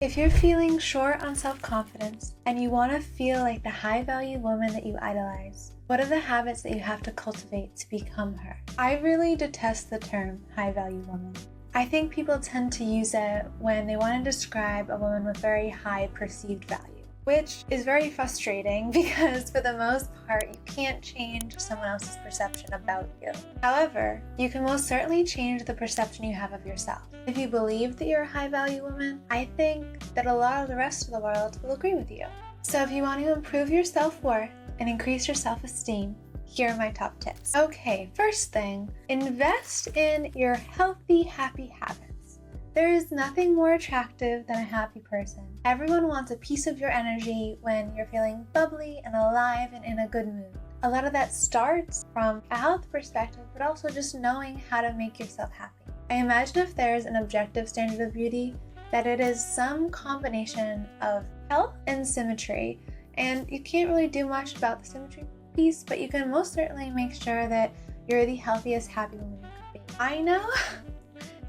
If you're feeling short on self-confidence and you want to feel like the high-value woman that you idolize, what are the habits that you have to cultivate to become her? I really detest the term high-value woman. I think people tend to use it when they want to describe a woman with very high perceived value, which is very frustrating because for the most part, you can't change someone else's perception about you. However, you can most certainly change the perception you have of yourself. If you believe that you're a high-value woman, I think that a lot of the rest of the world will agree with you. So if you want to improve your self-worth and increase your self-esteem, here are my top tips. Okay, first thing, invest in your healthy, happy habits. There is nothing more attractive than a happy person. Everyone wants a piece of your energy when you're feeling bubbly and alive and in a good mood. A lot of that starts from a health perspective, but also just knowing how to make yourself happy. I imagine if there's an objective standard of beauty, that it is some combination of health and symmetry. And you can't really do much about the symmetry piece, but you can most certainly make sure that you're the healthiest, happy woman you could be. I know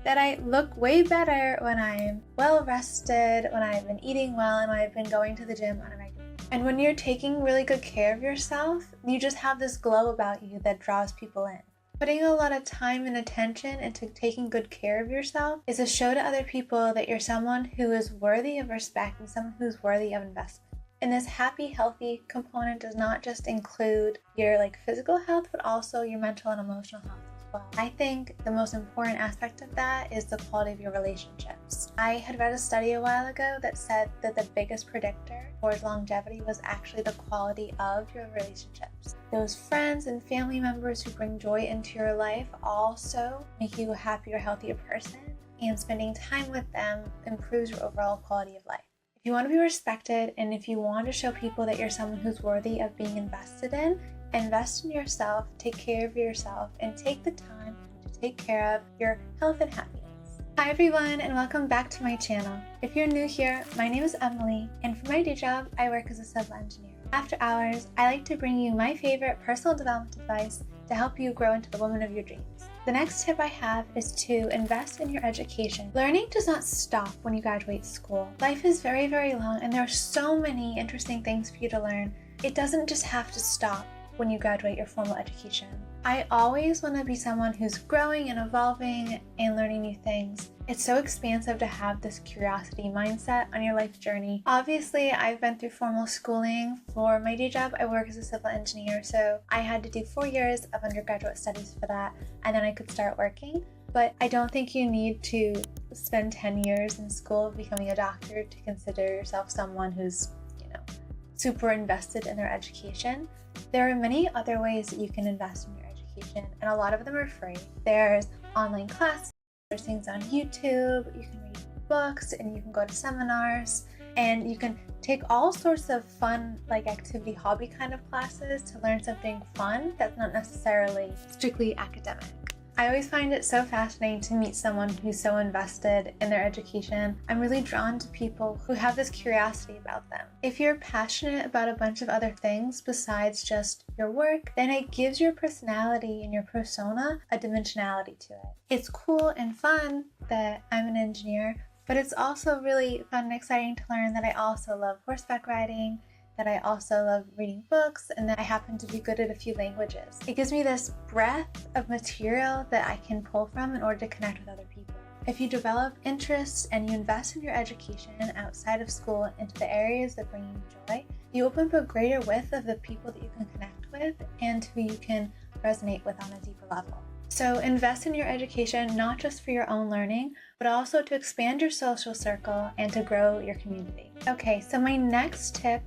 that I look way better when I'm well rested, when I've been eating well, and when I've been going to the gym on a regular basis. And when you're taking really good care of yourself, you just have this glow about you that draws people in. Putting a lot of time and attention into taking good care of yourself is a show to other people that you're someone who is worthy of respect and someone who's worthy of investment. And this happy, healthy component does not just include your physical health, but also your mental and emotional health as well. I think the most important aspect of that is the quality of your relationships. I had read a study a while ago that said that the biggest predictor towards longevity was actually the quality of your relationships. Those friends and family members who bring joy into your life also make you a happier, healthier person, and spending time with them improves your overall quality of life. If you want to be respected and if you want to show people that you're someone who's worthy of being invested in, invest in yourself, take care of yourself, and take the time to take care of your health and happiness. Hi everyone, and welcome back to my channel. If you're new here, my name is Emily, and for my day job, I work as a civil engineer. After hours, I like to bring you my favorite personal development advice to help you grow into the woman of your dreams. The next tip I have is to invest in your education. Learning does not stop when you graduate school. Life is very, very long, and there are so many interesting things for you to learn. It doesn't just have to stop when you graduate your formal education. I always want to be someone who's growing and evolving and learning new things. It's so expansive to have this curiosity mindset on your life journey. Obviously, I've been through formal schooling. For my day job, I work as a civil engineer, so I had to do 4 years of undergraduate studies for that, and then I could start working. But I don't think you need to spend 10 years in school becoming a doctor to consider yourself someone who's, super invested in their education. There are many other ways that you can invest in your education, and a lot of them are free. There's online classes, there's things on YouTube, you can read books, and you can go to seminars, and you can take all sorts of fun, activity, hobby kind of classes to learn something fun that's not necessarily strictly academic. I always find it so fascinating to meet someone who's so invested in their education. I'm really drawn to people who have this curiosity about them. If you're passionate about a bunch of other things besides just your work, then it gives your personality and your persona a dimensionality to it. It's cool and fun that I'm an engineer, but it's also really fun and exciting to learn that I also love horseback riding, that I also love reading books, and that I happen to be good at a few languages. It gives me this breadth of material that I can pull from in order to connect with other people. If you develop interests and you invest in your education outside of school into the areas that bring you joy, you open up a greater width of the people that you can connect with and who you can resonate with on a deeper level. So invest in your education, not just for your own learning, but also to expand your social circle and to grow your community. Okay, so my next tip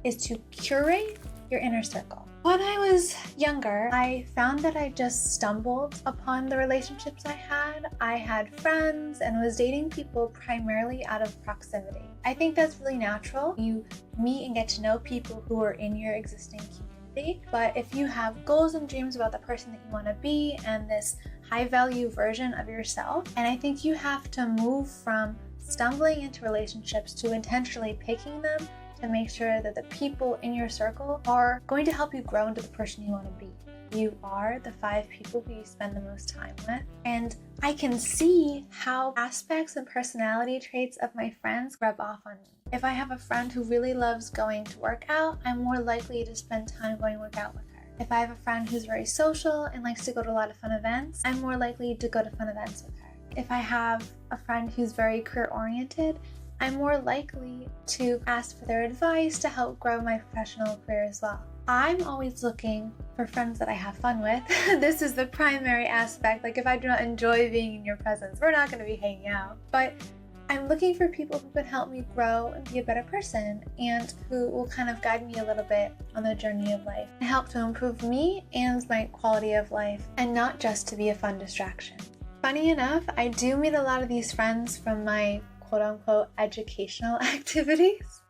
is to curate your inner circle. When I was younger, I found that I just stumbled upon the relationships I had. I had friends and was dating people primarily out of proximity. I think that's really natural. You meet and get to know people who are in your existing community. But if you have goals and dreams about the person that you want to be and this high value version of yourself, and I think you have to move from stumbling into relationships to intentionally picking them to make sure that the people in your circle are going to help you grow into the person you want to be. you are the 5 people who you spend the most time with. And I can see how aspects and personality traits of my friends rub off on me. If I have a friend who really loves going to work out, I'm more likely to spend time going to work out with her. If I have a friend who's very social and likes to go to a lot of fun events, I'm more likely to go to fun events with her. If I have a friend who's very career-oriented, I'm more likely to ask for their advice to help grow my professional career as well. I'm always looking for friends that I have fun with. This is the primary aspect. Like, if I do not enjoy being in your presence, we're not going to be hanging out. But I'm looking for people who can help me grow and be a better person, and who will kind of guide me a little bit on the journey of life and help to improve me and my quality of life, and not just to be a fun distraction. Funny enough, I do meet a lot of these friends from my quote-unquote educational activities.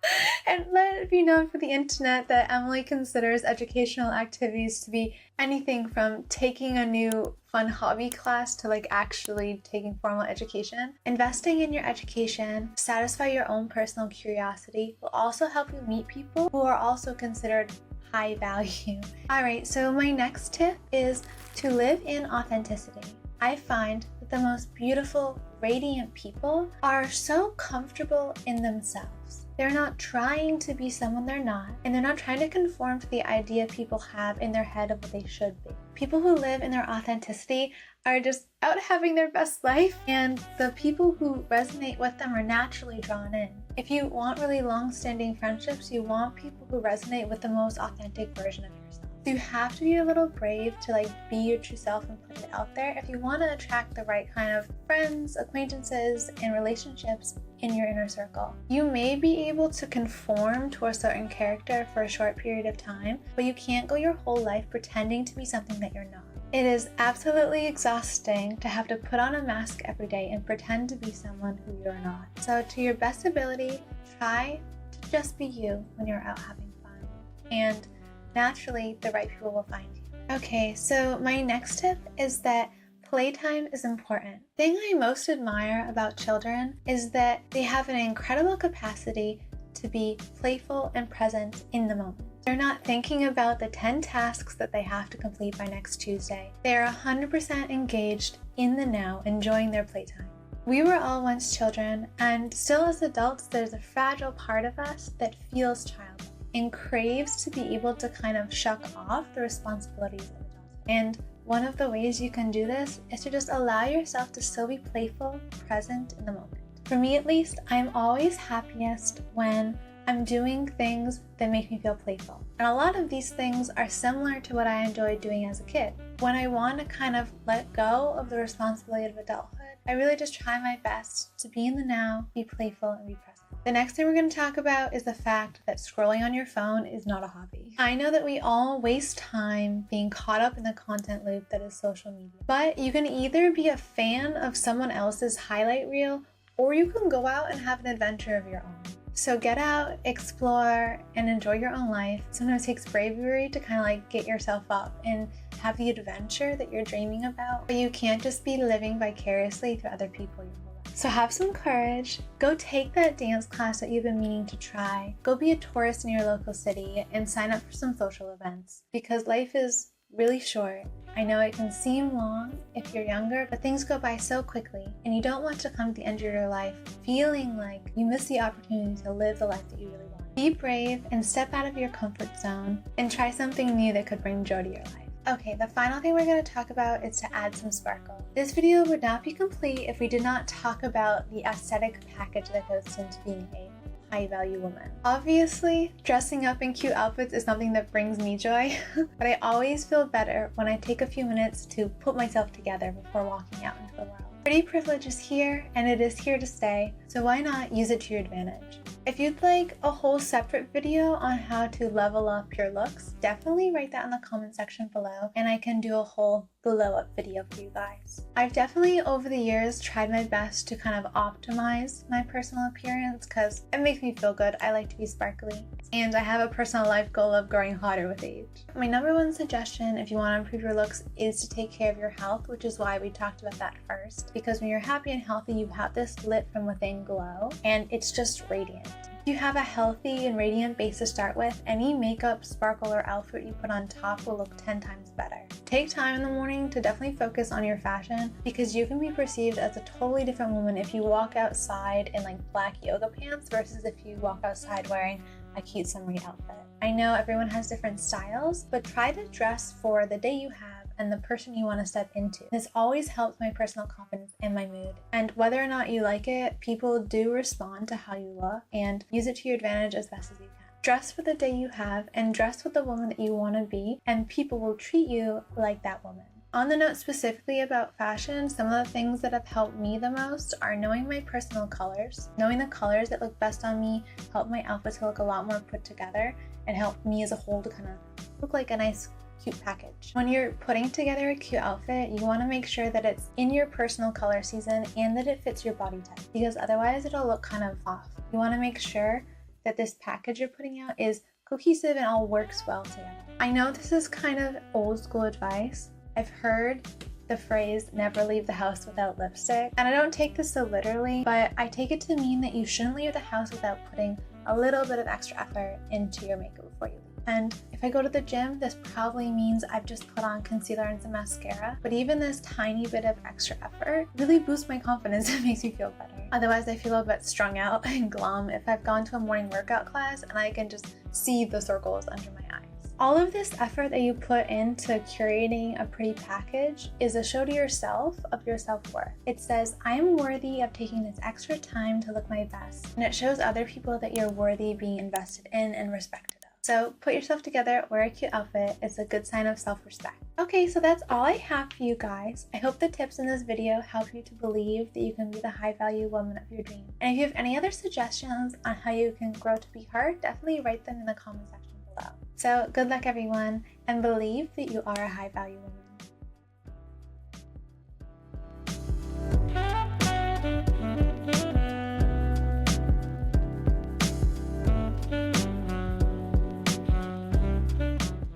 And let it be known for the internet that Emily considers educational activities to be anything from taking a new fun hobby class to like actually taking formal education. Investing in your education, satisfy your own personal curiosity, will also help you meet people who are also considered high value. Alright, so my next tip is to live in authenticity. I find that the most beautiful, radiant people are so comfortable in themselves. They're not trying to be someone they're not, and they're not trying to conform to the idea people have in their head of what they should be. People who live in their authenticity are just out having their best life, and the people who resonate with them are naturally drawn in. If you want really long-standing friendships, you want people who resonate with the most authentic version of yourself. So you have to be a little brave to like be your true self and put it out there if you want to attract the right kind of friends, acquaintances, and relationships in your inner circle. You may be able to conform to a certain character for a short period of time, but you can't go your whole life pretending to be something that you're not. It is absolutely exhausting to have to put on a mask every day and pretend to be someone who you're not. So to your best ability, try to just be you when you're out having fun. And naturally, the right people will find you. Okay, so my next tip is that playtime is important. The thing I most admire about children is that they have an incredible capacity to be playful and present in the moment. They're not thinking about the 10 tasks that they have to complete by next Tuesday. They are 100% engaged in the now, enjoying their playtime. We were all once children, and still as adults, there's a fragile part of us that feels childlike and craves to be able to kind of shuck off the responsibilities of adulthood. And one of the ways you can do this is to just allow yourself to still be playful, present in the moment. For me at least, I'm always happiest when I'm doing things that make me feel playful. And a lot of these things are similar to what I enjoyed doing as a kid. When I want to kind of let go of the responsibility of adulthood, I really just try my best to be in the now, be playful, and be present. The next thing we're going to talk about is the fact that scrolling on your phone is not a hobby. I know that we all waste time being caught up in the content loop that is social media, but you can either be a fan of someone else's highlight reel, or you can go out and have an adventure of your own. So get out, explore, and enjoy your own life. Sometimes it takes bravery to kind of like get yourself up and have the adventure that you're dreaming about, but you can't just be living vicariously through other people your whole life. So have some courage, go take that dance class that you've been meaning to try, go be a tourist in your local city, and sign up for some social events, because life is really short. I know it can seem long if you're younger, but things go by so quickly, and you don't want to come to the end of your life feeling like you missed the opportunity to live the life that you really want. Be brave and step out of your comfort zone and try something new that could bring joy to your life. Okay, the final thing we're going to talk about is to add some sparkle. This video would not be complete if we did not talk about the aesthetic package that goes into being a high-value woman. Obviously, dressing up in cute outfits is something that brings me joy, but I always feel better when I take a few minutes to put myself together before walking out into the world. Pretty privilege is here, and it is here to stay, so why not use it to your advantage? If you'd like a whole separate video on how to level up your looks, definitely write that in the comment section below, and I can do a whole glow up video for you guys. I've definitely over the years tried my best to kind of optimize my personal appearance because it makes me feel good. I like to be sparkly, and I have a personal life goal of growing hotter with age. My number one suggestion if you want to improve your looks is to take care of your health, which is why we talked about that first, because when you're happy and healthy, you have this lit from within glow, and it's just radiant. If you have a healthy and radiant base to start with, any makeup, sparkle, or outfit you put on top will look 10 times better. Take time in the morning to definitely focus on your fashion, because you can be perceived as a totally different woman if you walk outside in like black yoga pants versus if you walk outside wearing a cute summery outfit. I know everyone has different styles, but try to dress for the day you have and the person you want to step into. This always helps my personal confidence and my mood. And whether or not you like it, people do respond to how you look, and use it to your advantage as best as you can. Dress for the day you have and dress with the woman that you want to be, and people will treat you like that woman. On the note specifically about fashion, some of the things that have helped me the most are knowing my personal colors. Knowing the colors that look best on me help my outfit to look a lot more put together and help me as a whole to kind of look like a nice cute package. When you're putting together a cute outfit, you want to make sure that it's in your personal color season and that it fits your body type, because otherwise it'll look kind of off. You want to make sure that this package you're putting out is cohesive and all works well together. I know this is kind of old school advice. I've heard the phrase never leave the house without lipstick, and I don't take this so literally, but I take it to mean that you shouldn't leave the house without putting a little bit of extra effort into your makeup before you leave. And if I go to the gym, this probably means I've just put on concealer and some mascara, but even this tiny bit of extra effort really boosts my confidence and makes me feel better. Otherwise, I feel a bit strung out and glum if I've gone to a morning workout class and I can just see the circles under my eyes. All of this effort that you put into curating a pretty package is a show to yourself of your self-worth. It says, I am worthy of taking this extra time to look my best. And it shows other people that you're worthy being invested in and respected of. So put yourself together, wear a cute outfit. It's a good sign of self-respect. Okay, so that's all I have for you guys. I hope the tips in this video help you to believe that you can be the high-value woman of your dream. And if you have any other suggestions on how you can grow to be her, definitely write them in the comment section below. So good luck everyone, and believe that you are a high-value woman.